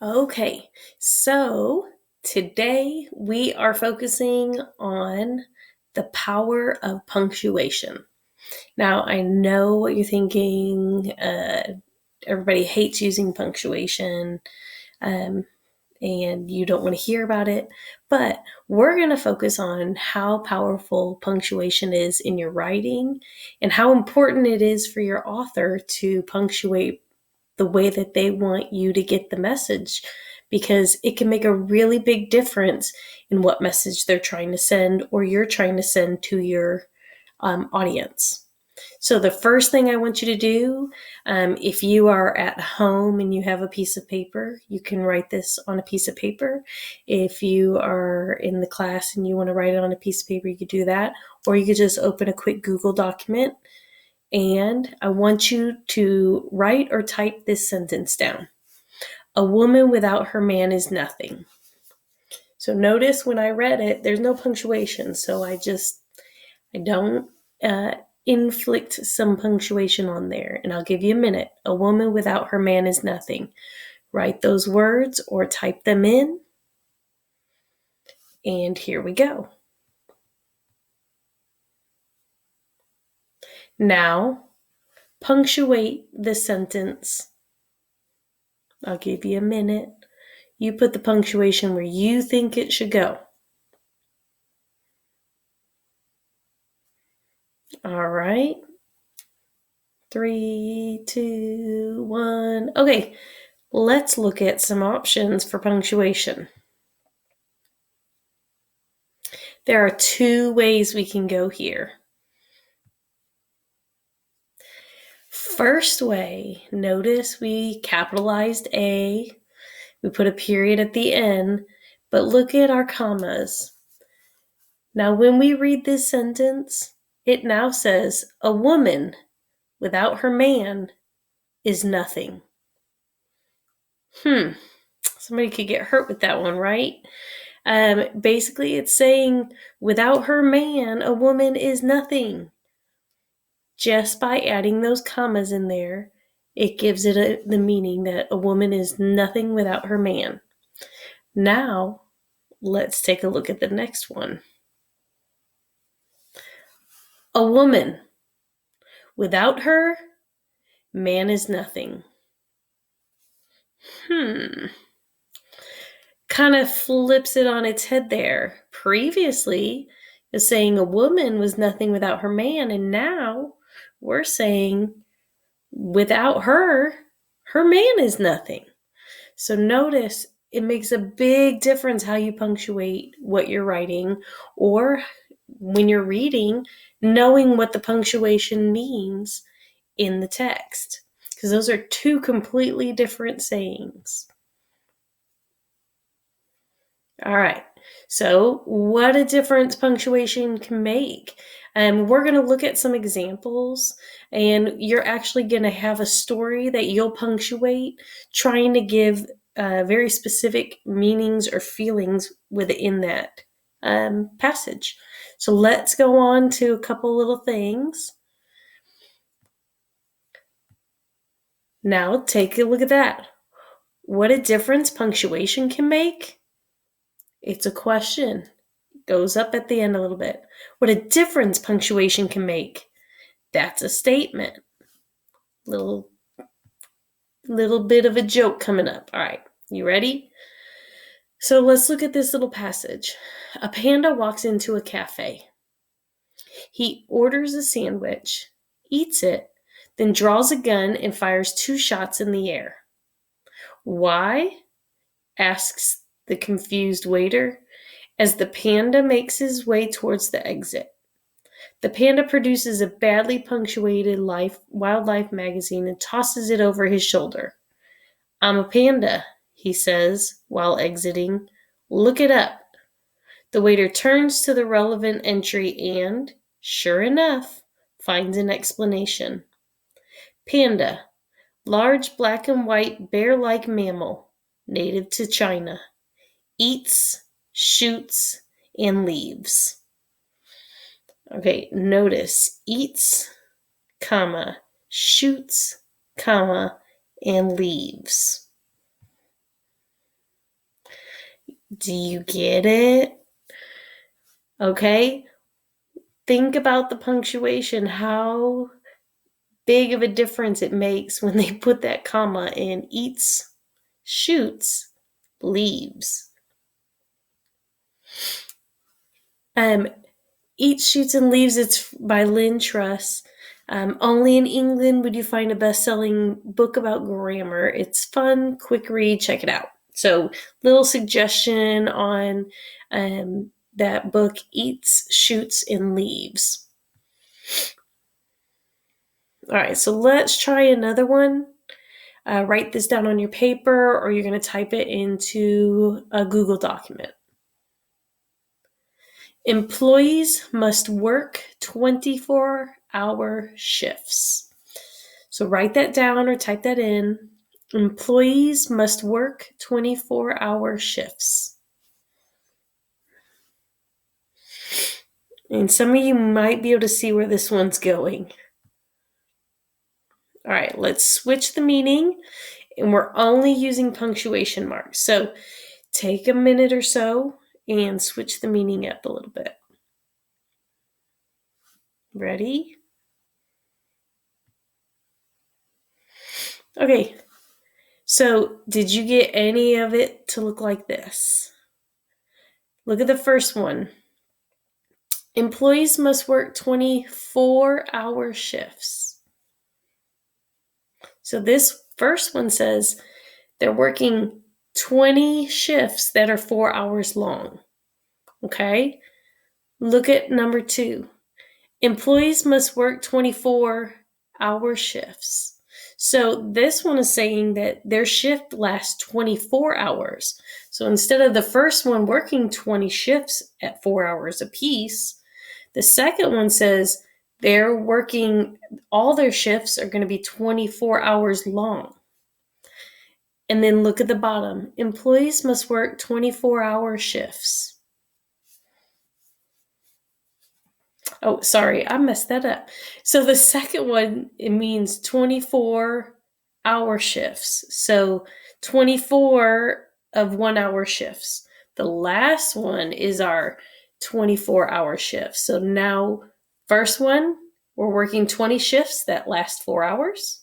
Okay, so today we are focusing on the power of punctuation. Now, I know what you're thinking. Everybody hates using punctuation, um, and you don't want to hear about it. But we're going to focus on how powerful punctuation is in your writing and how important it is for your author to punctuate the way that they want you to get the message, because it can make a really big difference in what message they're trying to send or you're trying to send to your audience. So the first thing I want you to do, if you are at home and you have a piece of paper, you can write this on a piece of paper. If you are in the class and you want to write it on a piece of paper, you could do that. Or you could just open a quick Google document, and I want you to write or type this sentence down. A woman without her man is nothing. So notice when I read it, there's no punctuation. So I don't inflict some punctuation on there. And I'll give you a minute. A woman without her man is nothing. Write those words or type them in. And here we go. Now, punctuate the sentence. I'll give you a minute. You put the punctuation where you think it should go. All right. 3, 2, 1. Okay, let's look at some options for punctuation. There are 2 ways we can go here. First way, notice we capitalized A, we put a period at the end, but look at our commas. Now, when we read this sentence, it now says, a woman without her man is nothing. Somebody could get hurt with that one, right? Basically, it's saying, without her man, a woman is nothing. Just by adding those commas in there, it gives it the meaning that a woman is nothing without her man. Now, let's take a look at the next one. A woman. Without her, man is nothing. Kind of flips it on its head there. Previously, it was saying a woman was nothing without her man, and now we're saying without her, her man is nothing. So notice it makes a big difference how you punctuate what you're writing, or when you're reading, knowing what the punctuation means in the text, because those are 2 completely different sayings. All right, so what a difference punctuation can make. We're going to look at some examples, and you're actually going to have a story that you'll punctuate, trying to give very specific meanings or feelings within that passage. So let's go on to a couple little things. Now take a look at that. What a difference punctuation can make. It's a question. It goes up at the end a little bit. What a difference punctuation can make. That's a statement. Little bit of a joke coming up. All right, you ready? So let's look at this little passage. A panda walks into a cafe. He orders a sandwich, eats it, then draws a gun and fires 2 shots in the air. Why? Asks the confused waiter as the panda makes his way towards the exit. The panda produces a badly punctuated wildlife magazine and tosses it over his shoulder. I'm a panda, he says while exiting. Look it up. The waiter turns to the relevant entry and, sure enough, finds an explanation. Panda, large black and white bear-like mammal, native to China. Eats, shoots, and leaves. Okay, notice eats, comma, shoots, comma, and leaves. Do you get it? Okay. Think about the punctuation, how big of a difference it makes when they put that comma in eats, shoots, leaves. Eats, Shoots, and Leaves, it's by Lynn Truss. Only in England would you find a best-selling book about grammar. It's fun, quick read, check it out. So, little suggestion on that book, Eats, Shoots, and Leaves. All right, so let's try another one. Write this down on your paper, or you're going to type it into a Google document. Employees must work 24-hour shifts. So write that down or type that in. Employees must work 24-hour shifts. And some of you might be able to see where this one's going. All right, let's switch the meaning, and we're only using punctuation marks. So take a minute or so and switch the meaning up a little bit. Ready? Okay, so did you get any of it to look like this? Look at the first one. Employees must work 24-hour shifts. So this first one says they're working 20 shifts that are 4 hours long. Okay? Look at number 2. Employees must work 24-hour shifts. So this one is saying that their shift lasts 24 hours. So instead of the first one working 20 shifts at 4 hours apiece, the second one says they're working, all their shifts are going to be 24 hours long. And then look at the bottom. Employees must work 24-hour shifts. Oh, sorry, I messed that up. So the second one, it means 24-hour shifts. So 24 of 1 hour shifts. The last one is our 24-hour shift. So now, first one, we're working 20 shifts that last 4 hours.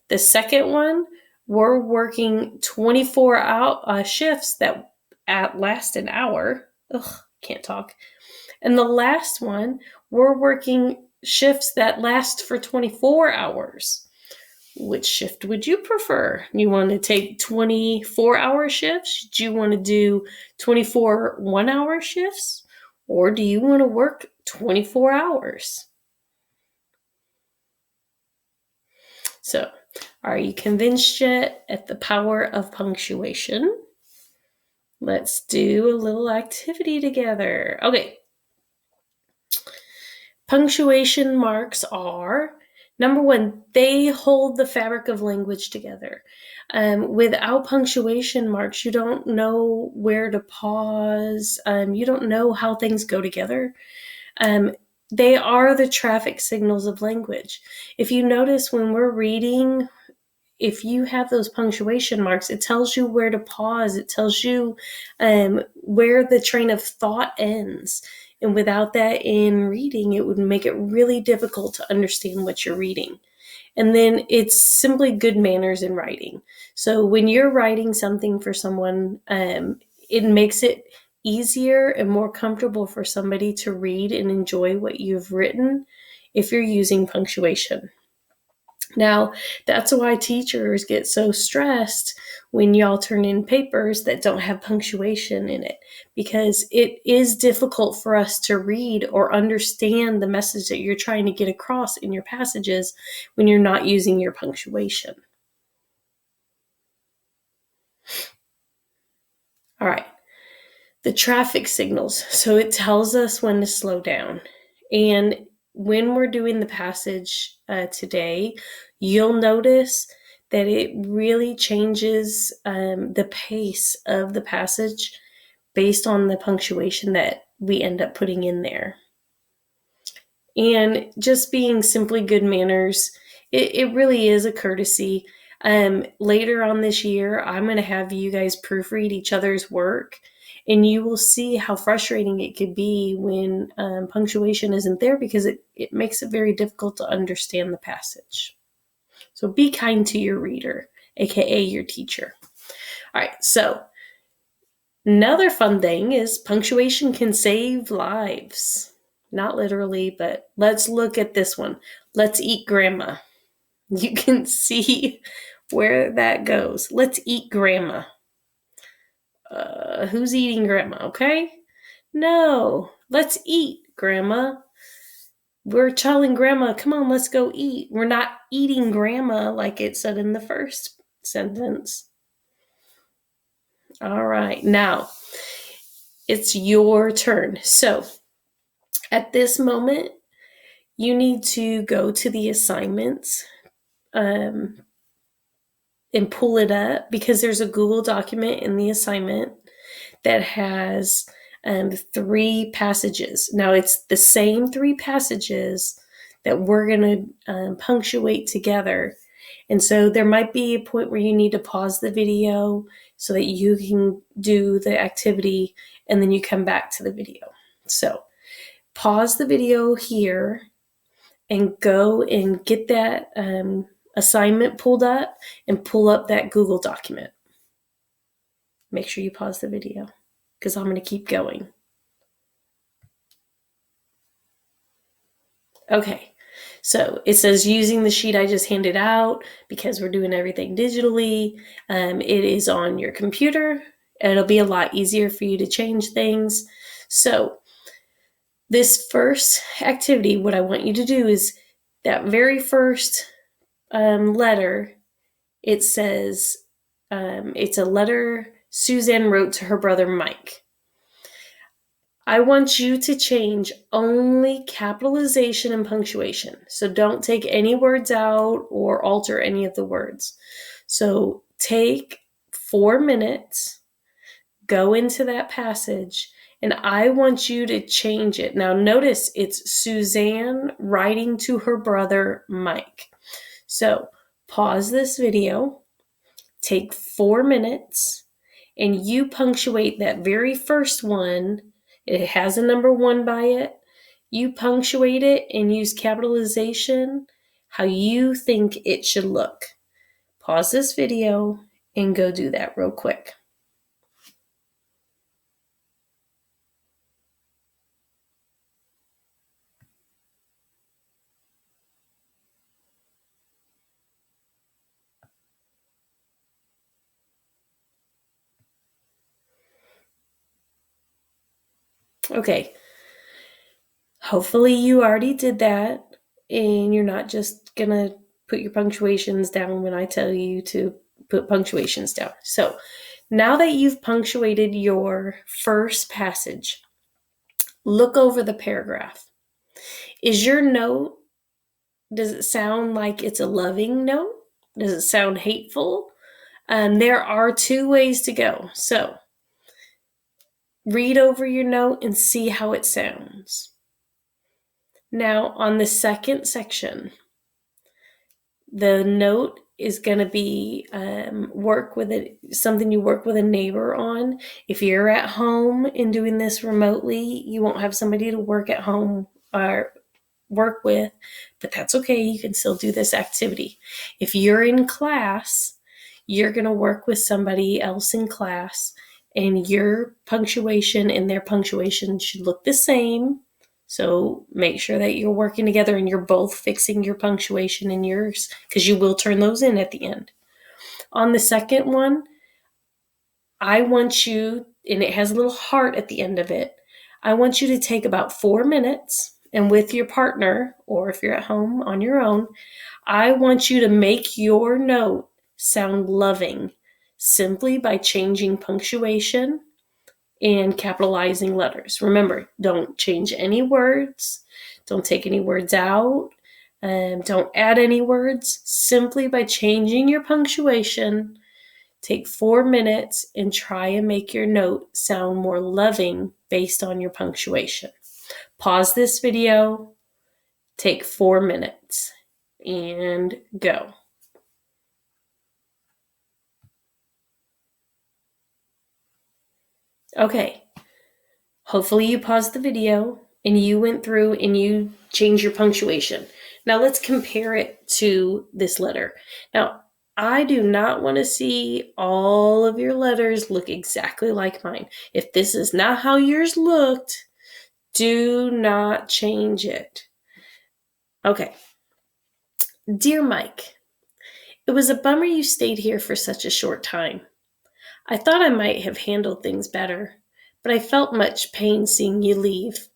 The second one, we're working 24 shifts that last an hour. Ugh, can't talk. And the last one, we're working shifts that last for 24 hours. Which shift would you prefer? You want to take 24-hour shifts? Do you want to do 24 1-hour shifts? Or do you want to work 24 hours? So, are you convinced yet at the power of punctuation? Let's do a little activity together. Okay. Punctuation marks are, number 1, they hold the fabric of language together. Without punctuation marks, you don't know where to pause. You don't know how things go together. They are the traffic signals of language. If you notice when we're reading, if you have those punctuation marks, it tells you where to pause. It tells you where the train of thought ends. And without that in reading, it would make it really difficult to understand what you're reading. And then it's simply good manners in writing. So when you're writing something for someone, it makes it easier and more comfortable for somebody to read and enjoy what you've written if you're using punctuation. Now, that's why teachers get so stressed when y'all turn in papers that don't have punctuation in it, because it is difficult for us to read or understand the message that you're trying to get across in your passages when you're not using your punctuation. All right, the traffic signals. So it tells us when to slow down. And when we're doing the passage today, you'll notice that it really changes the pace of the passage based on the punctuation that we end up putting in there. And just being simply good manners, it really is a courtesy. Later on this year, I'm going to have you guys proofread each other's work. And you will see how frustrating it could be when punctuation isn't there, because it makes it very difficult to understand the passage. So be kind to your reader, aka your teacher. All right, so another fun thing is punctuation can save lives. Not literally, but let's look at this one. Let's eat grandma. You can see where that goes. Let's eat grandma. Who's eating grandma, okay? No, let's eat grandma. We're telling grandma, come on, let's go eat. We're not eating grandma like it said in the first sentence. All right, now it's your turn. So at this moment, you need to go to the assignments and pull it up, because there's a Google document in the assignment that has 3 passages. Now, it's the same 3 passages that we're going to punctuate together. And so there might be a point where you need to pause the video so that you can do the activity, and then you come back to the video. So pause the video here and go and get that assignment pulled up and pull up that Google document. Make sure you pause the video, because I'm going to keep going. Okay, so it says using the sheet I just handed out, because we're doing everything digitally. It is on your computer. It'll be a lot easier for you to change things. So this first activity, what I want you to do is that very first letter, it says it's a letter Suzanne wrote to her brother Mike. I want you to change only capitalization and punctuation. So don't take any words out or alter any of the words. So take 4 minutes, go into that passage, and I want you to change it. Now notice it's Suzanne writing to her brother Mike. So pause this video, take 4 minutes, and you punctuate that very first one. It has a number 1 by it. You punctuate it and use capitalization how you think it should look. Pause this video and go do that real quick. Okay. Hopefully you already did that, and you're not just gonna put your punctuations down when I tell you to put punctuations down. So now that you've punctuated your first passage, look over the paragraph. Is your note, does it sound like it's a loving note? Does it sound hateful? There are 2 ways to go. So read over your note and see how it sounds. Now, on the second section, the note is going to be something you work with a neighbor on. If you're at home and doing this remotely, you won't have somebody to work at home or work with, but that's okay. You can still do this activity. If you're in class, you're going to work with somebody else in class, and your punctuation and their punctuation should look the same. So make sure that you're working together and you're both fixing your punctuation and yours, because you will turn those in at the end. On the second one, I want you, and it has a little heart at the end of it, I want you to take about 4 minutes, and with your partner, or if you're at home on your own, I want you to make your note sound loving simply by changing punctuation and capitalizing letters. Remember, don't change any words. Don't take any words out. Don't add any words. Simply by changing your punctuation, take 4 minutes and try and make your note sound more loving based on your punctuation. Pause this video, take 4 minutes, and go. Okay, hopefully you paused the video and you went through and you changed your punctuation. Now let's compare it to this letter. Now, I do not want to see all of your letters look exactly like mine. If this is not how yours looked, do not change it. Okay. Dear Mike, it was a bummer you stayed here for such a short time. I thought I might have handled things better, but I felt much pain seeing you leave.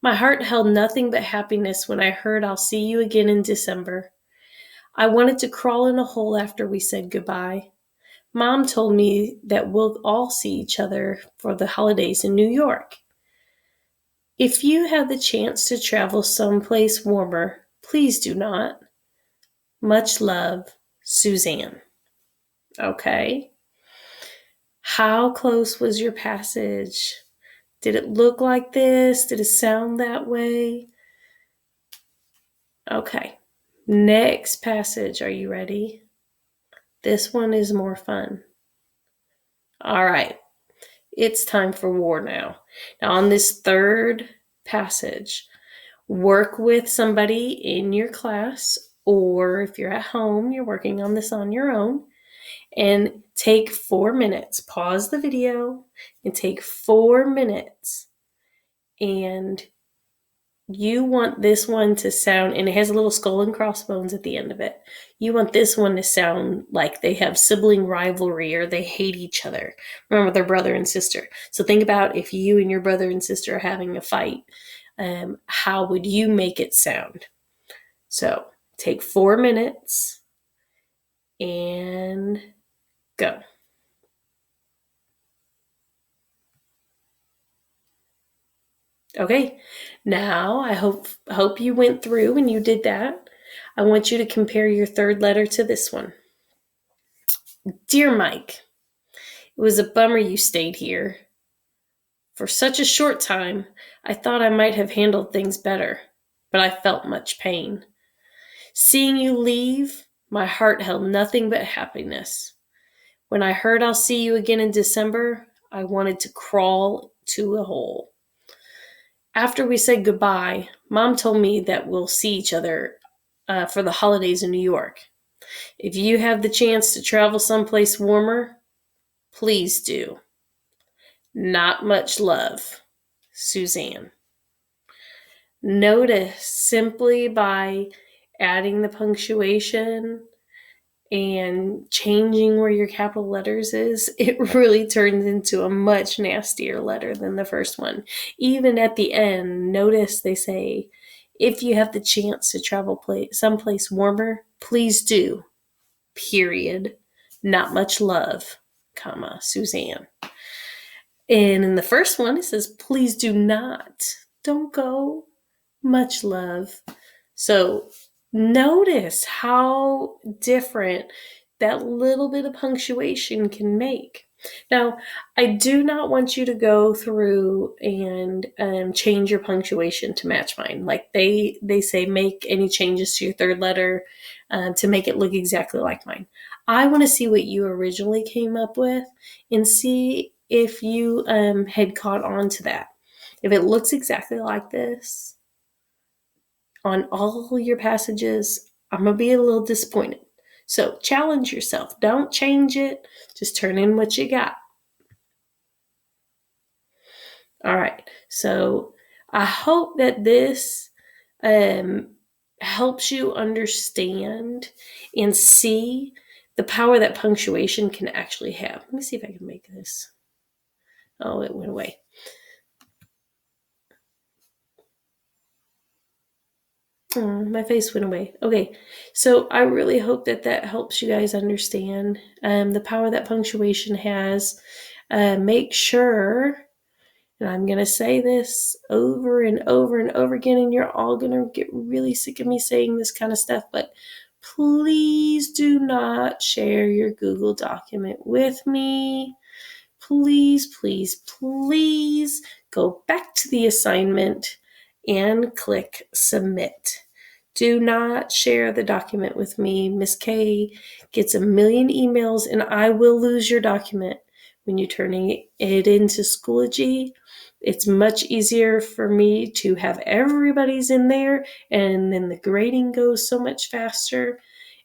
My heart held nothing but happiness when I heard I'll see you again in December. I wanted to crawl in a hole after we said goodbye. Mom told me that we'll all see each other for the holidays in New York. If you have the chance to travel someplace warmer, please do not. Much love, Suzanne. Okay. How close was your passage? Did it look like this? Did it sound that way? Okay. Next passage. Are you ready? This one is more fun. All right. It's time for war now. Now, on this third passage, work with somebody in your class, or if you're at home, you're working on this on your own, and take 4 minutes. Pause the video and take 4 minutes. And you want this one to sound, and it has a little skull and crossbones at the end of it. You want this one to sound like they have sibling rivalry or they hate each other. Remember, they're brother and sister. So think about if you and your brother and sister are having a fight. How would you make it sound? So take 4 minutes and go. Okay, now I hope you went through and you did that. I want you to compare your third letter to this one. Dear Mike, it was a bummer you stayed here. For such a short time, I thought I might have handled things better, but I felt much pain. Seeing you leave, my heart held nothing but happiness. When I heard I'll see you again in December, I wanted to crawl to a hole. After we said goodbye, Mom told me that we'll see each other for the holidays in New York. If you have the chance to travel someplace warmer, please do. Not much love, Suzanne. Notice simply by adding the punctuation and changing where your capital letters is, it really turns into a much nastier letter than the first one. Even at the end, notice they say, if you have the chance to travel someplace warmer, please do. Period. Not much love, comma, Suzanne. And in the first one, it says, please do not. Don't go. Much love. So notice how different that little bit of punctuation can make. Now, I do not want you to go through and change your punctuation to match mine. Like they say, make any changes to your third letter to make it look exactly like mine. I want to see what you originally came up with and see if you had caught on to that. If it looks exactly like this on all your passages, I'm going to be a little disappointed. So challenge yourself. Don't change it. Just turn in what you got. All right. So I hope that this helps you understand and see the power that punctuation can actually have. Let me see if I can make this. Oh, it went away. Oh, my face went away. Okay, so I really hope that that helps you guys understand the power that punctuation has. Make sure, and I'm going to say this over and over and over again, and you're all going to get really sick of me saying this kind of stuff, but please do not share your Google document with me. Please, please, please go back to the assignment and click submit. Do not share the document with me. Miss K gets a million emails and I will lose your document when you're turning it into Schoology. It's much easier for me to have everybody's in there, and then the grading goes so much faster.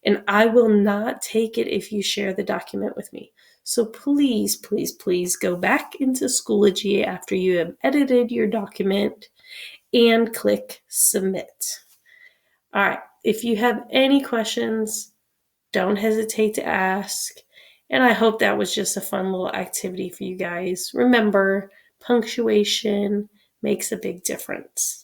And I will not take it if you share the document with me. So please, please, please go back into Schoology after you have edited your document and click submit. All right, if you have any questions, don't hesitate to ask. And I hope that was just a fun little activity for you guys. Remember, punctuation makes a big difference.